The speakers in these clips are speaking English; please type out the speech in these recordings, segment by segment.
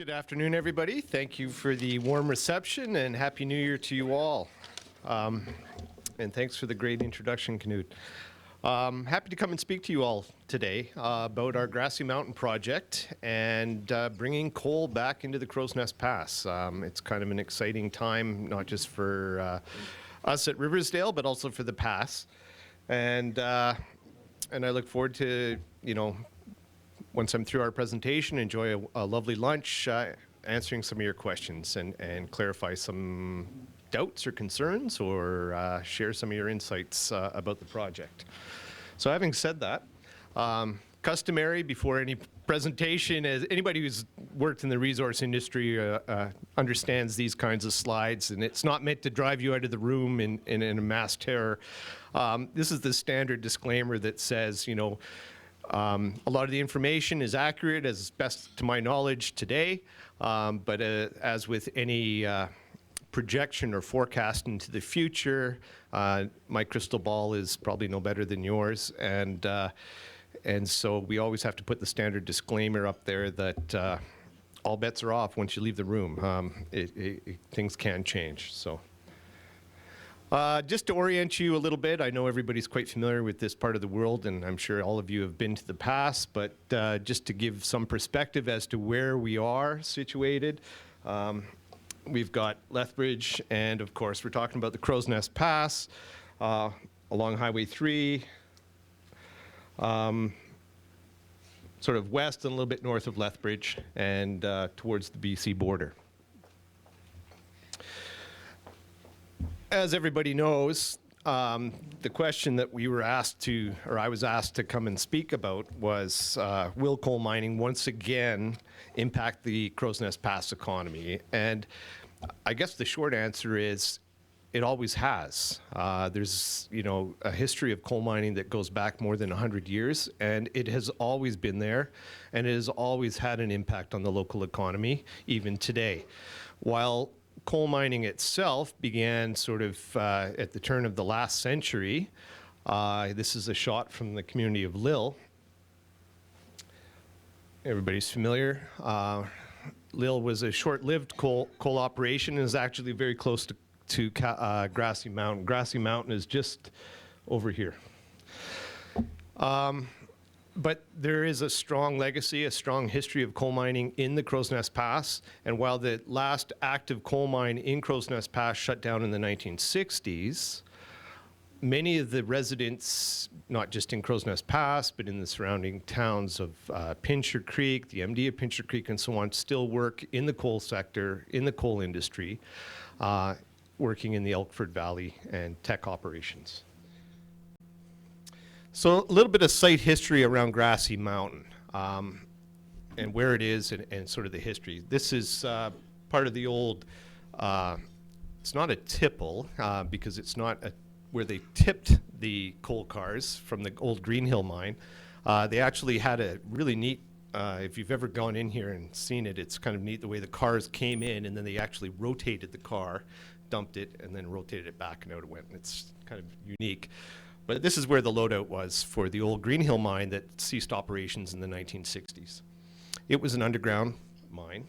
Good afternoon, everybody. Thank you for the warm reception and Happy New Year to you all. And thanks for the great introduction, Knut. Happy to come and speak to you all today about our Grassy Mountain project and bringing coal back into the Crowsnest Pass. It's kind of an exciting time, not just for us at Riversdale, but also for the pass. And I look forward to, once I'm through our presentation, enjoy a lovely lunch, answering some of your questions and clarify some doubts or concerns or share some of your insights about the project. So having said that, customary before any presentation, as anybody who's worked in the resource industry understands these kinds of slides, and it's not meant to drive you out of the room in a mass terror. This is the standard disclaimer that says, a lot of the information is accurate as best to my knowledge today, but as with any projection or forecast into the future, my crystal ball is probably no better than yours, and so we always have to put the standard disclaimer up there that all bets are off once you leave the room. Things can change. So. Just to orient you a little bit, I know everybody's quite familiar with this part of the world, and I'm sure all of you have been to the pass, but just to give some perspective as to where we are situated, we've got Lethbridge, and of course we're talking about the Crowsnest Pass along Highway 3, sort of west and a little bit north of Lethbridge, and towards the BC border. As everybody knows, the question that we were asked to, or I was asked to come and speak about was, will coal mining once again impact the Crowsnest Pass economy? And I guess the short answer is, it always has. There's, a history of coal mining that goes back more than 100 years, and it has always been there, and it has always had an impact on the local economy, even today. While coal mining itself began sort of at the turn of the last century. This is a shot from the community of Lille. Everybody's familiar. Lille was a short-lived coal operation and is actually very close to Grassy Mountain. Grassy Mountain is just over here. But there is a strong legacy, a strong history of coal mining in the Crowsnest Pass. And while the last active coal mine in Crowsnest Pass shut down in the 1960s, many of the residents, not just in Crowsnest Pass, but in the surrounding towns of Pincher Creek, the MD of Pincher Creek, and so on, still work in the coal sector, in the coal industry, working in the Elkford Valley and tech operations. So a little bit of site history around Grassy Mountain and where it is and sort of the history. This is part of the old, it's not a tipple because it's not where they tipped the coal cars from the old Greenhill mine. They actually had a really neat, if you've ever gone in here and seen it, it's kind of neat the way the cars came in and then they actually rotated the car, dumped it, and then rotated it back and out it went. And it's kind of unique. But this is where the loadout was for the old Greenhill mine that ceased operations in the 1960s. It was an underground mine.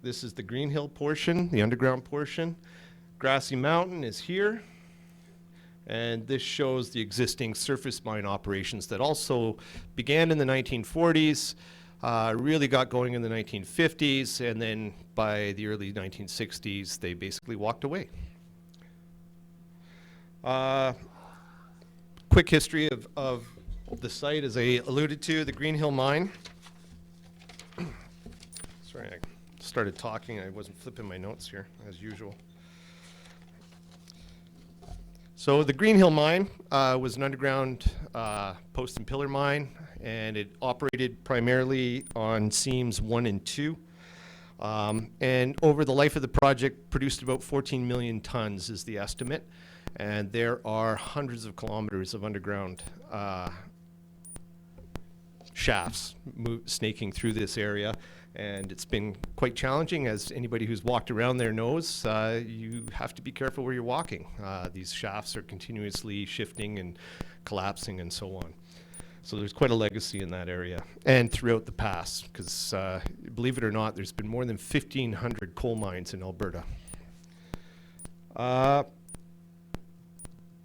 This is the Greenhill portion, the underground portion. Grassy Mountain is here. And this shows the existing surface mine operations that also began in the 1940s, really got going in the 1950s, and then by the early 1960s, they basically walked away. Quick history of the site, as I alluded to, the Greenhill mine. Sorry, I started talking. I wasn't flipping my notes here, as usual. So the Greenhill mine was an underground post and pillar mine, and it operated primarily on seams 1 and 2. And over the life of the project, produced about 14 million tons is the estimate. And there are hundreds of kilometers of underground shafts snaking through this area. And it's been quite challenging, as anybody who's walked around there knows. You have to be careful where you're walking. These shafts are continuously shifting and collapsing and so on. So there's quite a legacy in that area and throughout the pass, because believe it or not, there's been more than 1,500 coal mines in Alberta.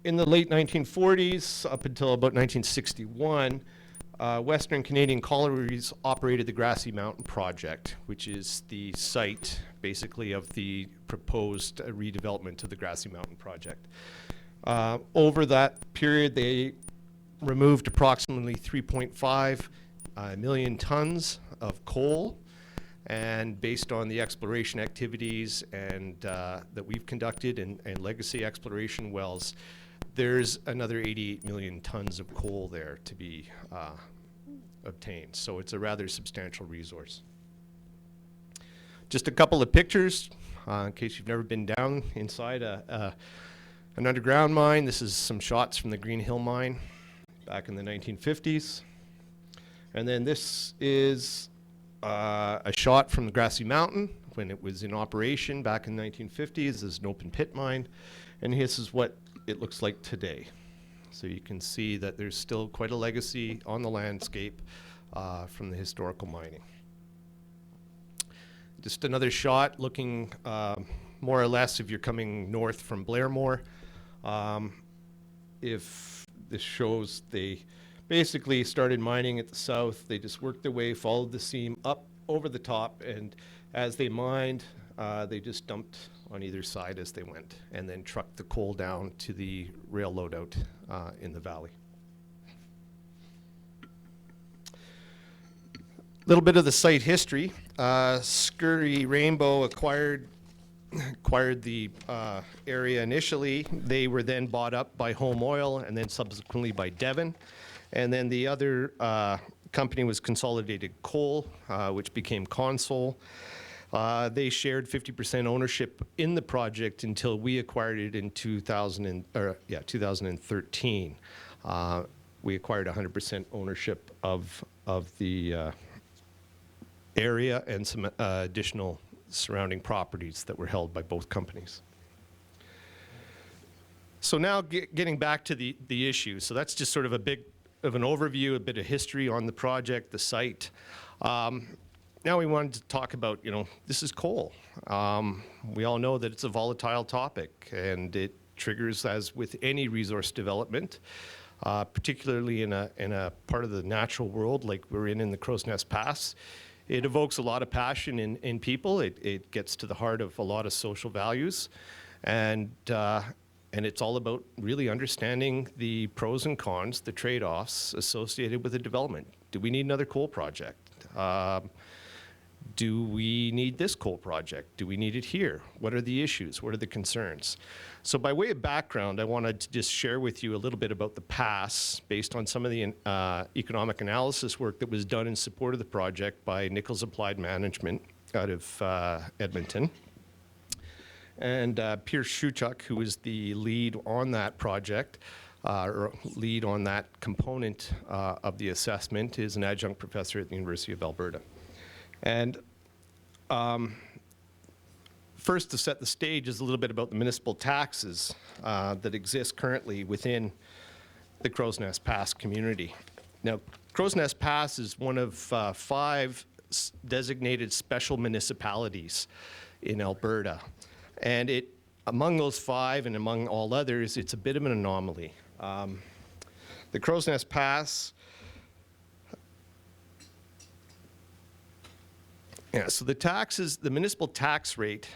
In the late 1940s, up until about 1961, Western Canadian Collieries operated the Grassy Mountain Project, which is the site, basically, of the proposed redevelopment of the Grassy Mountain Project. Over that period, they removed approximately 3.5 million tons of coal, and based on the exploration activities and that we've conducted and legacy exploration wells, there's another 88 million tons of coal there to be obtained. So it's a rather substantial resource. Just a couple of pictures in case you've never been down inside an underground mine. This is some shots from the Green Hill mine back in the 1950s. And then this is a shot from the Grassy Mountain when it was in operation back in the 1950s. This is an open pit mine. And this is what it looks like today. So you can see that there's still quite a legacy on the landscape from the historical mining. Just another shot looking more or less if you're coming north from Blairmore. If this shows they basically started mining at the south, they just worked their way, followed the seam up over the top, and as they mined, they just dumped on either side as they went, and then trucked the coal down to the rail loadout in the valley. A little bit of the site history. Scurry Rainbow acquired the area initially. They were then bought up by Home Oil and then subsequently by Devon. And then the other company was Consolidated Coal, which became Consol. They shared 50% ownership in the project until we acquired it in 2013. We acquired 100% ownership of the area and some additional surrounding properties that were held by both companies. So now getting back to the issue. So that's just sort of a bit of an overview, a bit of history on the project, the site. Now we wanted to talk about, this is coal. We all know that it's a volatile topic, and it triggers, as with any resource development, particularly in a part of the natural world like we're in the Crowsnest Pass. It evokes a lot of passion in people. It gets to the heart of a lot of social values, and it's all about really understanding the pros and cons, the trade-offs associated with the development. Do we need another coal project? Do we need this coal project? Do we need it here? What are the issues? What are the concerns? So by way of background, I wanted to just share with you a little bit about the pass based on some of the economic analysis work that was done in support of the project by Nichols Applied Management out of Edmonton. And Pierce Shuchuk, who is the lead on that project, or lead on that component of the assessment, is an adjunct professor at the University of Alberta. And first, to set the stage, is a little bit about the municipal taxes that exist currently within the Crowsnest Pass community. Now, Crowsnest Pass is one of 5 designated special municipalities in Alberta. And among those 5 and among all others, it's a bit of an anomaly. The Crowsnest Pass, so the municipal tax rate,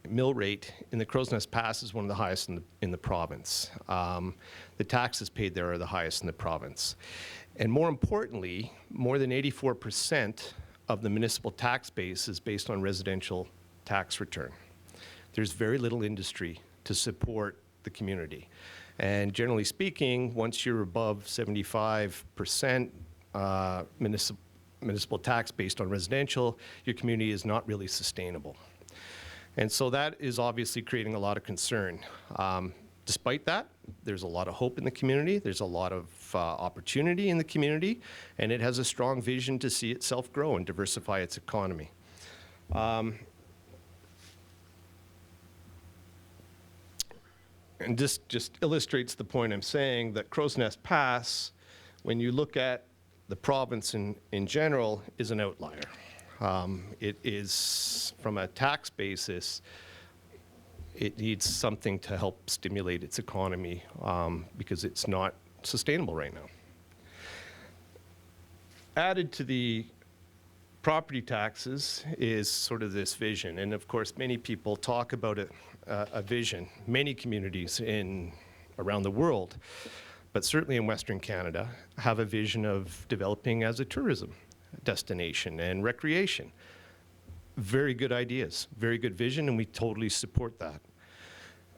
mill rate in the Crowsnest Pass is one of the highest in the province. The taxes paid there are the highest in the province. And more importantly, more than 84% of the municipal tax base is based on residential tax return. There's very little industry to support the community. And generally speaking, once you're above 75% municipal tax based on residential, your community is not really sustainable. And so that is obviously creating a lot of concern. Despite that, there's a lot of hope in the community, there's a lot of opportunity in the community, and it has a strong vision to see itself grow and diversify its economy. And this just illustrates the point I'm saying, that Crowsnest Pass, when you look at the province in general, is an outlier. It is, from a tax basis, it needs something to help stimulate its economy because it's not sustainable right now. Added to the property taxes is sort of this vision. And of course, many people talk about a vision, many communities around the world, but certainly in Western Canada, have a vision of developing as a tourism destination and recreation. Very good ideas, very good vision, and we totally support that.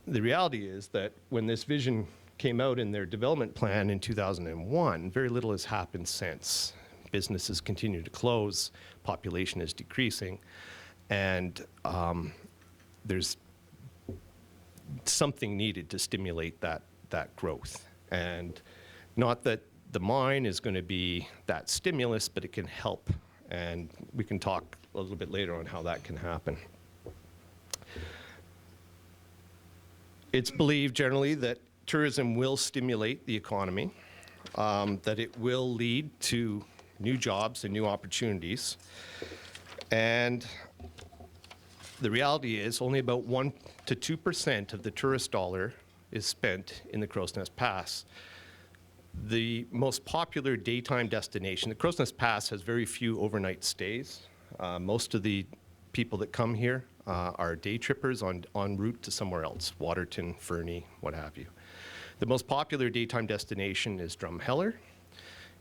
The reality is that when this vision came out in their development plan in 2001, very little has happened since. Businesses continue to close, population is decreasing, and there's something needed to stimulate that growth. And not that the mine is going to be that stimulus, but it can help. And we can talk a little bit later on how that can happen. It's believed generally that tourism will stimulate the economy, that it will lead to new jobs and new opportunities. And the reality is only about 1% to 2% of the tourist dollar is spent in the Crowsnest Pass. The most popular daytime destination, the Crowsnest Pass has very few overnight stays. Most of the people that come here are day trippers en route to somewhere else, Waterton, Fernie, what have you. The most popular daytime destination is Drumheller.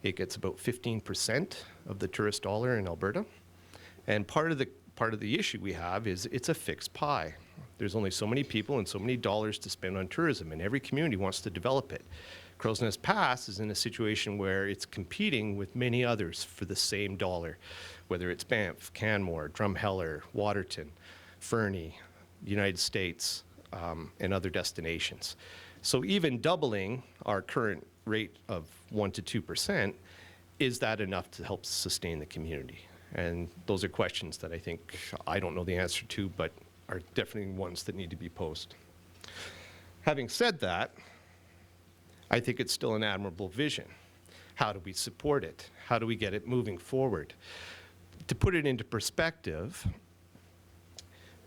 It gets about 15% of the tourist dollar in Alberta. And part of the issue we have is it's a fixed pie. There's only so many people and so many dollars to spend on tourism, and every community wants to develop it. Crowsnest Pass is in a situation where it's competing with many others for the same dollar, whether it's Banff, Canmore, Drumheller, Waterton, Fernie, United States, and other destinations. So even doubling our current rate of 1% to 2%, is that enough to help sustain the community? And those are questions that I think I don't know the answer to, but are definitely ones that need to be posed. Having said that, I think it's still an admirable vision. How do we support it? How do we get it moving forward? To put it into perspective,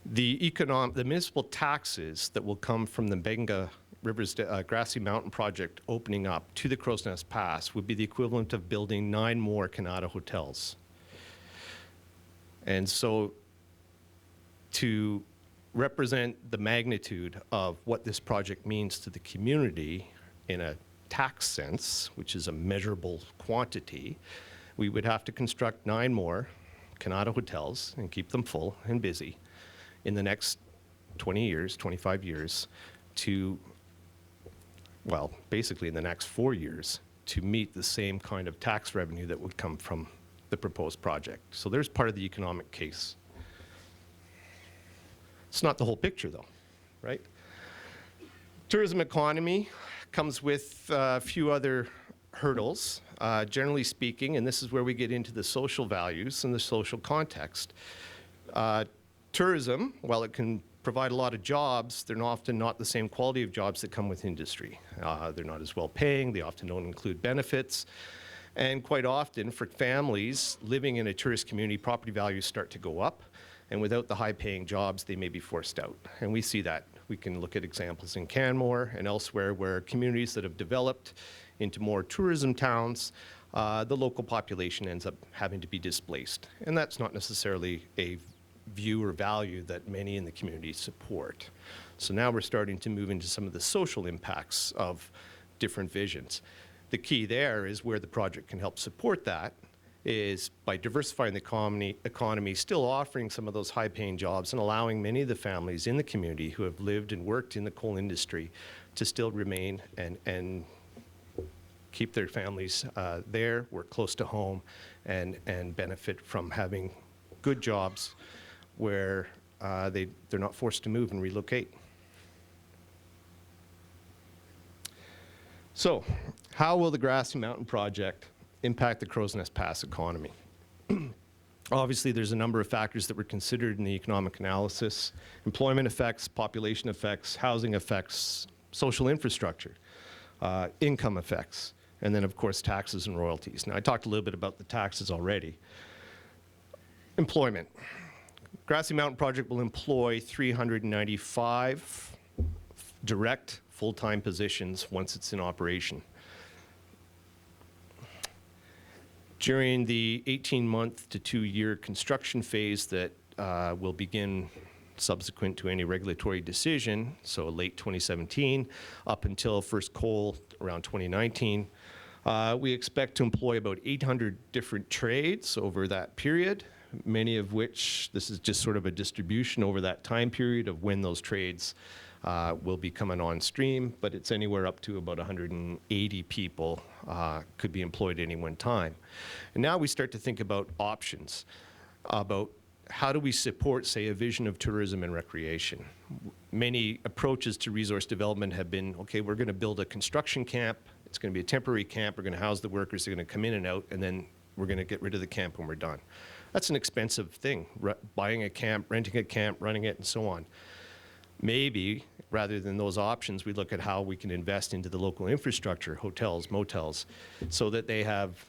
the municipal taxes that will come from the Benga Rivers Grassy Mountain project opening up to the Crowsnest Pass would be the equivalent of building 9 more Canada hotels. And so to represent the magnitude of what this project means to the community in a tax sense, which is a measurable quantity, we would have to construct 9 more Canada hotels and keep them full and busy in the next 20 years, 25 years to, well, basically in the next 4 years to meet the same kind of tax revenue that would come from the proposed project. So there's part of the economic case. It's not the whole picture though, right? Tourism economy comes with a few other hurdles. Generally speaking, and this is where we get into the social values and the social context. Tourism, while it can provide a lot of jobs, they're often not the same quality of jobs that come with industry. They're not as well paying, they often don't include benefits, and quite often for families living in a tourist community, property values start to go up, and without the high paying jobs, they may be forced out. And we see that. We can look at examples in Canmore and elsewhere where communities that have developed into more tourism towns, the local population ends up having to be displaced. And that's not necessarily a view or value that many in the community support. So now we're starting to move into some of the social impacts of different visions. The key there is where the project can help support that is by diversifying the economy, still offering some of those high-paying jobs and allowing many of the families in the community who have lived and worked in the coal industry to still remain and keep their families there, work close to home, and benefit from having good jobs where they're not forced to move and relocate. So, how will the Grassy Mountain project impact the Crowsnest Pass economy? Obviously, there's a number of factors that were considered in the economic analysis: employment effects, population effects, housing effects, social infrastructure, income effects, and then, of course, taxes and royalties. Now, I talked a little bit about the taxes already. Employment. Grassy Mountain Project will employ 395 direct full-time positions once it's in operation. During the 18-month to 2-year construction phase that will begin subsequent to any regulatory decision, so late 2017, up until first coal around 2019, we expect to employ about 800 different trades over that period, many of which, this is just sort of a distribution over that time period of when those trades will be coming on stream, but it's anywhere up to about 180 people could be employed at any one time. And now we start to think about options, about how do we support, say, a vision of tourism and recreation. Many approaches to resource development have been, okay, we're going to build a construction camp, it's going to be a temporary camp, we're going to house the workers, they're going to come in and out, and then we're going to get rid of the camp when we're done. That's an expensive thing, buying a camp, renting a camp, running it, and so on. Maybe, rather than those options, we look at how we can invest into the local infrastructure, hotels, motels, so that they have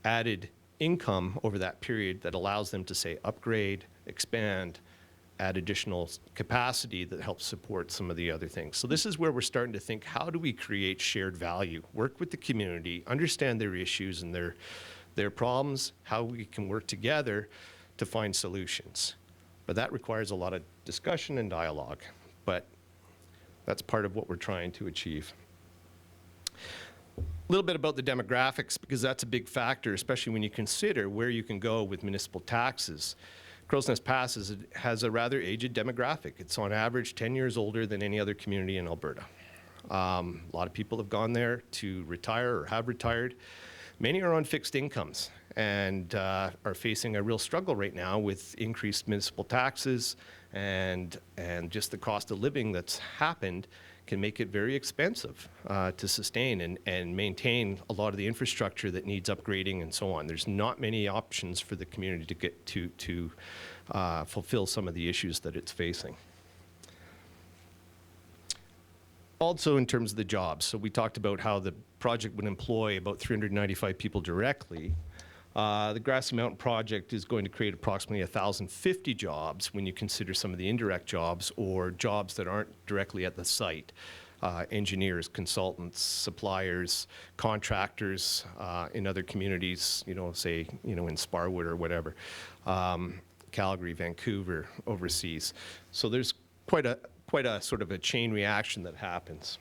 added income over that period that allows them to, say, upgrade, expand, add additional capacity that helps support some of the other things. So this is where we're starting to think, how do we create shared value, work with the community, understand their issues and their problems, how we can work together to find solutions. But that requires a lot of discussion and dialogue. But that's part of what we're trying to achieve. A little bit about the demographics, because that's a big factor, especially when you consider where you can go with municipal taxes. Crowsnest Pass has a rather aged demographic. It's on average 10 years older than any other community in Alberta. A lot of people have gone there to retire or have retired. Many are on fixed incomes and are facing a real struggle right now with increased municipal taxes, and just the cost of living that's happened can make it very expensive to sustain and maintain a lot of the infrastructure that needs upgrading and so on. There's not many options for the community to get to fulfill some of the issues that it's facing. Also, in terms of the jobs, so we talked about how the project would employ about 395 people directly. The Grassy Mountain project is going to create approximately 1,050 jobs when you consider some of the indirect jobs or jobs that aren't directly at the site. Engineers, consultants, suppliers, contractors in other communities, say, in Sparwood or whatever, Calgary, Vancouver, overseas. So there's quite a sort of a chain reaction that happens.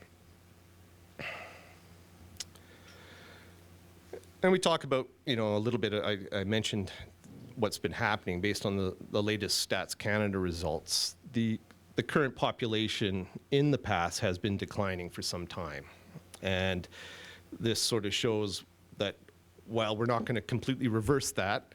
And we talk about, a little bit, I mentioned what's been happening based on the latest Stats Canada results. The current population in the past has been declining for some time. And this sort of shows that while we're not going to completely reverse that,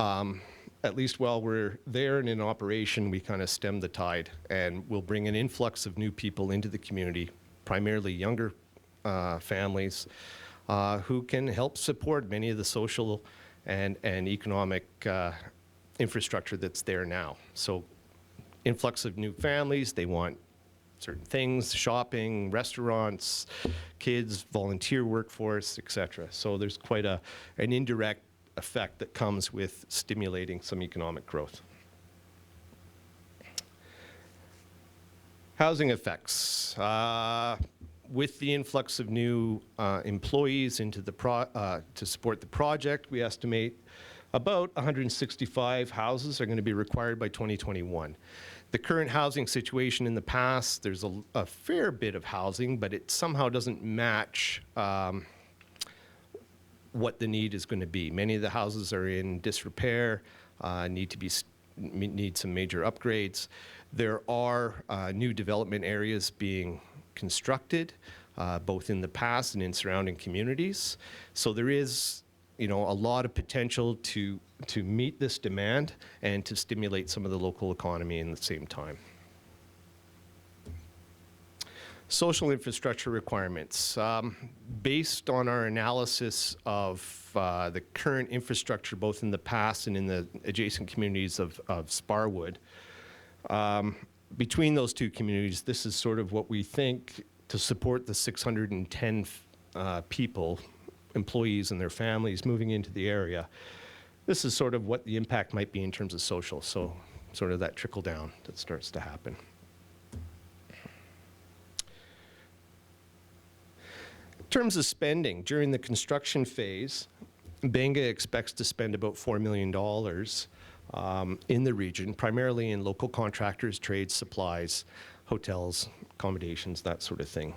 at least while we're there and in operation, we kind of stem the tide, and we'll bring an influx of new people into the community, primarily younger families, who can help support many of the social and economic infrastructure that's there now. So influx of new families, they want certain things, shopping, restaurants, kids, volunteer workforce, etc. So there's quite an indirect effect that comes with stimulating some economic growth. Housing effects. With the influx of new employees into to support the project, we estimate about 165 houses are going to be required by 2021. The current housing situation in the past, there's a fair bit of housing, but it somehow doesn't match what the need is going to be. Many of the houses are in disrepair, need some major upgrades. There are new development areas being constructed, both in the past and in surrounding communities. So there is, a lot of potential to meet this demand and to stimulate some of the local economy in the same time. Social infrastructure requirements. Based on our analysis of the current infrastructure, both in the past and in the adjacent communities of Sparwood, between those two communities, this is sort of what we think to support the 610 people employees and their families moving into the area, this is sort of what the impact might be in terms of social. So sort of that trickle down that starts to happen. In terms of spending, during the construction phase, Benga expects to spend about $4 million in the region, primarily in local contractors, trades, supplies, hotels, accommodations, that sort of thing.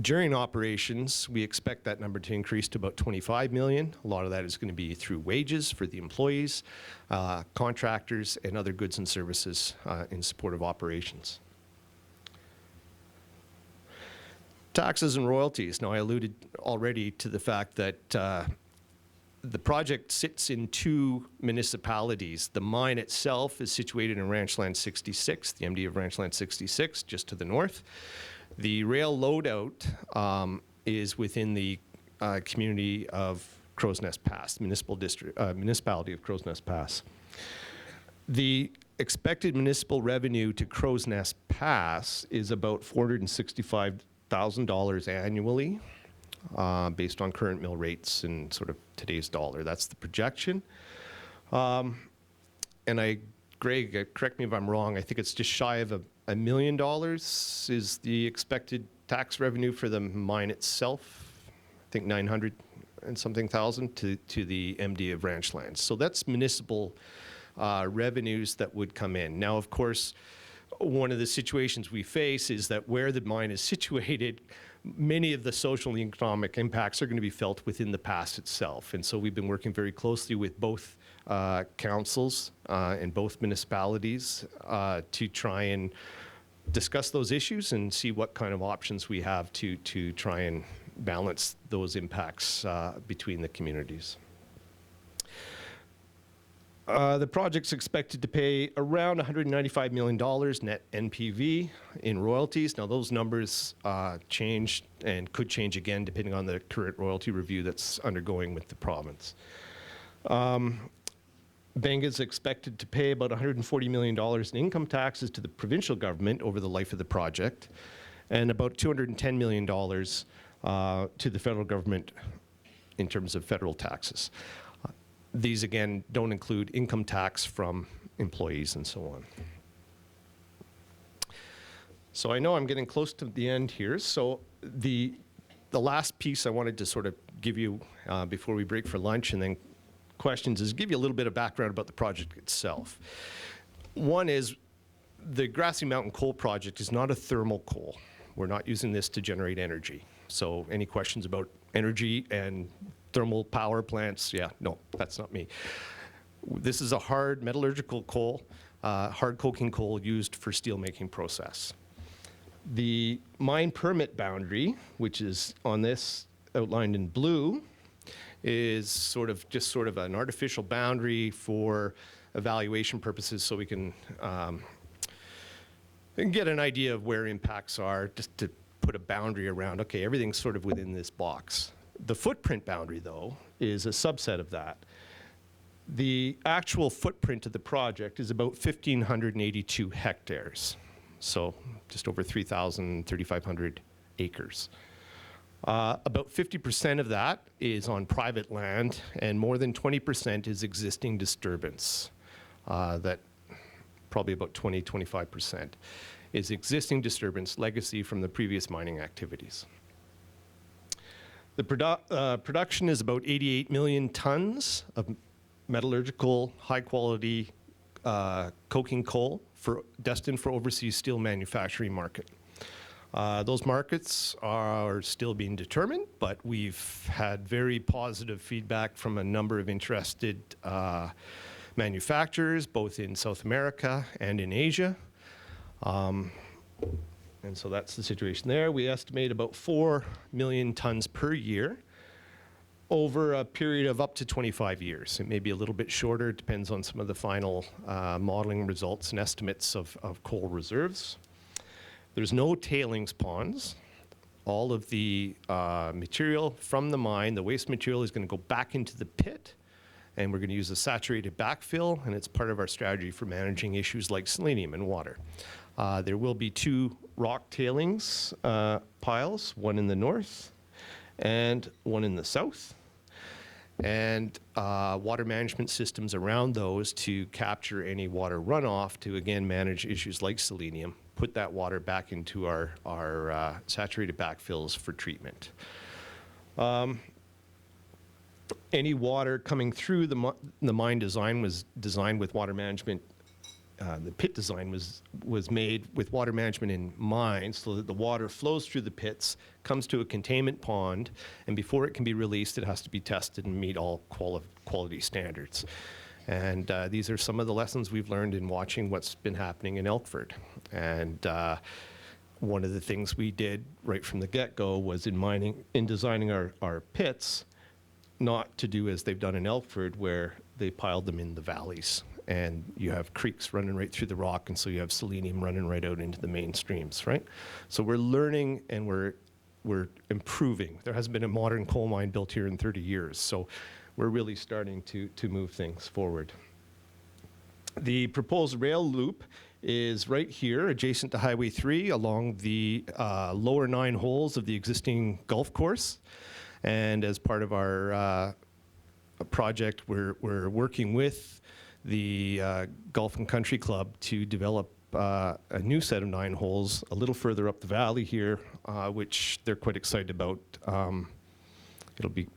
During operations, we expect that number to increase to about 25 million. A lot of that is going to be through wages for the employees, contractors, and other goods and services in support of operations. Taxes and royalties. Now, I alluded already to the fact that the project sits in two municipalities. The mine itself is situated in Ranchland 66, the MD of Ranchland 66, just to the north. The rail loadout is within the community of Crowsnest Pass, municipality of Crowsnest Pass. The expected municipal revenue to Crowsnest Pass is about $465,000 annually, based on current mill rates and sort of today's dollar. That's the projection. Greg, correct me if I'm wrong, I think it's just shy of $1 million is the expected tax revenue for the mine itself. I think 900 and something thousand to the MD of Ranchlands. So that's municipal revenues that would come in. Now, of course, one of the situations we face is that where the mine is situated, many of the social and economic impacts are going to be felt within the pass itself. And so we've been working very closely with both councils and both municipalities to try and discuss those issues and see what kind of options we have to try and balance those impacts between the communities. The project's expected to pay around $195 million net NPV in royalties. Now, those numbers change and could change again depending on the current royalty review that's undergoing with the province. Benga is expected to pay about $140 million in income taxes to the provincial government over the life of the project, and about $210 million to the federal government in terms of federal taxes. These, again, don't include income tax from employees and so on. So I know I'm getting close to the end here. So the last piece I wanted to sort of give you before we break for lunch and then questions is give you a little bit of background about the project itself. One is the Grassy Mountain Coal Project is not a thermal coal. We're not using this to generate energy. So any questions about energy and thermal power plants, yeah, no, that's not me. This is a hard metallurgical coal, hard coking coal used for steelmaking process. The mine permit boundary, which is on this outlined in blue, is sort of an artificial boundary for evaluation purposes so we can get an idea of where impacts are, just to put a boundary around, okay, everything's sort of within this box. The footprint boundary, though, is a subset of that. The actual footprint of the project is about 1,582 hectares, so just over 3,500 acres. About 50% of that is on private land, and more than 20% is existing disturbance. That probably about 25% is existing disturbance legacy from the previous mining activities. The production is about 88 million tons of metallurgical, high-quality coking coal destined for overseas steel manufacturing market. Those markets are still being determined, but we've had very positive feedback from a number of interested manufacturers, both in South America and in Asia. And so that's the situation there. We estimate about 4 million tons per year over a period of up to 25 years. It may be a little bit shorter, it depends on some of the final modeling results and estimates of coal reserves. There's no tailings ponds. All of the material from the mine, the waste material, is going to go back into the pit, and we're going to use a saturated backfill, and it's part of our strategy for managing issues like selenium and water. There will be 2 rock tailings piles, one in the north and one in the south, and water management systems around those to capture any water runoff to, again, manage issues like selenium, put that water back into our saturated backfills for treatment. Any water coming through the mine design was designed with water management. The pit design was made with water management in mind, so that the water flows through the pits, comes to a containment pond, and before it can be released, it has to be tested and meet all quality standards. And these are some of the lessons we've learned in watching what's been happening in Elkford. And one of the things we did right from the get-go was in designing our pits, not to do as they've done in Elkford, where they piled them in the valleys. And you have creeks running right through the rock, and so you have selenium running right out into the main streams, right? So we're learning and we're improving. There hasn't been a modern coal mine built here in 30 years, so we're really starting to move things forward. The proposed rail loop is right here, adjacent to Highway 3, along the lower 9 holes of the existing golf course. And as part of our project, we're working with the Golf and Country Club to develop a new set of 9 holes a little further up the valley here, which they're quite excited about. It'll be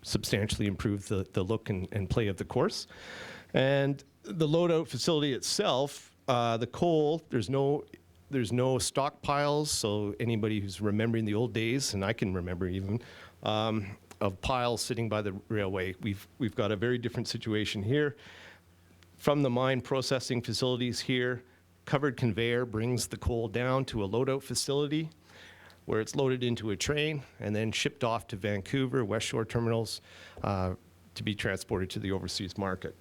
substantially improve the look and play of the course. And the loadout facility itself, the coal, there's no stockpiles, so anybody who's remembering the old days, and I can remember even, of piles sitting by the railway, we've got a very different situation here. From the mine processing facilities here, covered conveyor brings the coal down to a loadout facility where it's loaded into a train and then shipped off to Vancouver, West Shore terminals, to be transported to the overseas market.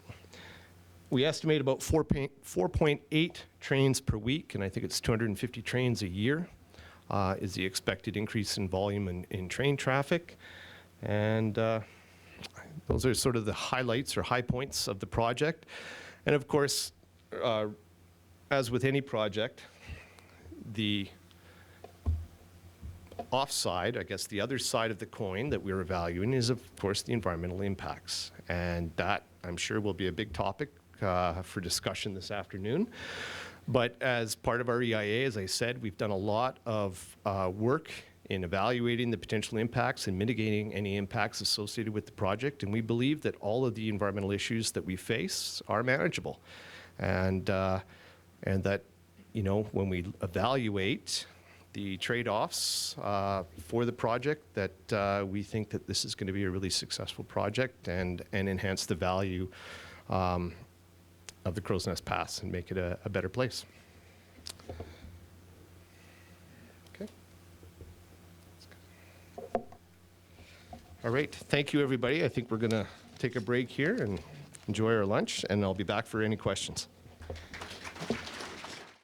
We estimate about 4.8 trains per week, and I think it's 250 trains a year is the expected increase in volume in train traffic. And those are sort of the highlights or high points of the project. And of course, as with any project, the offside, I guess the other side of the coin that we're evaluating is, of course, the environmental impacts. And that, I'm sure, will be a big topic for discussion this afternoon. But as part of our EIA, as I said, we've done a lot of work in evaluating the potential impacts and mitigating any impacts associated with the project. And we believe that all of the environmental issues that we face are manageable. And that, you know, when we evaluate the trade-offs for the project, that we think that this is going to be a really successful project and enhance the value of the Crowsnest Pass and make it a better place. Okay. All right. Thank you, everybody. I think we're going to take a break here and enjoy our lunch, and I'll be back for any questions.